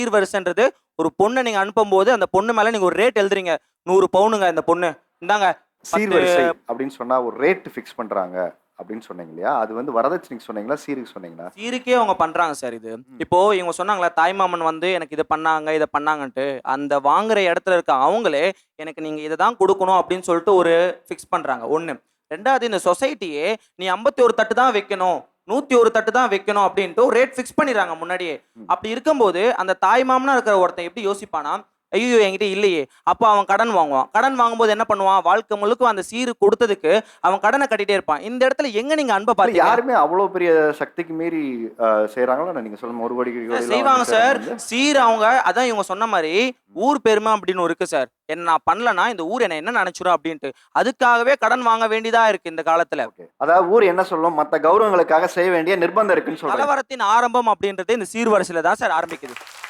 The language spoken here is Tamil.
சீர்வரிசைன்றது ஒரு பொண்ணை நீங்க அனுப்பும்போது அந்த பொண்ணு மேல நீங்க ஒரு ரேட் எழுதுறீங்க. 100 பவுனுங்க இந்த பொண்ணு. இந்தாங்க 10 சீர்வரிசை அப்படின்னு சொன்னா ஒரு ரேட் ஃபிக்ஸ் பண்றாங்க அப்படின்னு சொன்னீங்க இல்லையா? அது வந்து வரதட்சணைக்கு சொன்னீங்களா? சீருக்கு சொன்னீங்களா? சீருக்கே அவங்க பண்றாங்க சார் இது. இப்போ இவங்க சொன்னாங்களா, தாய்மாமன் வந்து எனக்கு இத பண்ணாங்க, இத பண்ணாங்கன்ட்டு. அந்த வாங்குற இடத்துல இருக்க அவங்களே, எனக்கு நீங்க இத தான் குடுக்கணும் அப்படின்னு சொல்லிட்டு ஒரு ஃபிக்ஸ் பண்றாங்க. 1. 2வது இந்த சொசைட்டியே, நீ 51 தட்டு தான் வைக்கணும். 101 தட்டு தான் வைக்கணும் அப்படின்ட்டு ஒரு ரேட் ஃபிக்ஸ் பண்ணிடுறாங்க முன்னாடியே. அப்படி இருக்கும்போது, அந்த தாய்மாமனா இருக்கிற ஒருத்தன் எப்படி யோசிப்பானா, ஐய்யயோ! என்கிட்ட இல்லையே! அப்ப அவன் கடன் வாங்குவான். கடன் வாங்கும்போது என்ன பண்ணுவான்? வாழ்க்கை முழுக்க அந்த சீரு குடுத்ததுக்கு அவன் கடன கட்டிட்டே இருப்பான். இந்த இடத்துல எங்க நீங்க அன்ப இல்ல, பார்த்தீங்க? யாருமே அவ்வளோ பெரிய சக்திக்கு மீறி செய்றாங்களா? நீங்க சொல்லும் 1 கோடி செய்வாங்க சார். சீர் அவங்க அதான் இவங்க சொன்ன மாரி, ஊர் பெருமை அப்படின்னு இருக்கு சார். என்ன நான் பண்ணலன்னா, இந்த ஊர் என்ன என்ன நெனச்சுரும் அப்படின்ட்டு. அதுக்காகவே கடன் வாங்க வேண்டியதா இருக்கு இந்த காலத்துல. அதாவது ஊர் என்ன சொல்லும்? மத்த கௌரவங்களுக்காக செய்ய வேண்டிய நிர்பந்தம் இருக்குன்னு சொல்றீங்க. கலவரத்தின் ஆரம்பம் அப்படின்றது இந்த சீர்வரிசையில தான் சார் ஆரம்பிக்குது.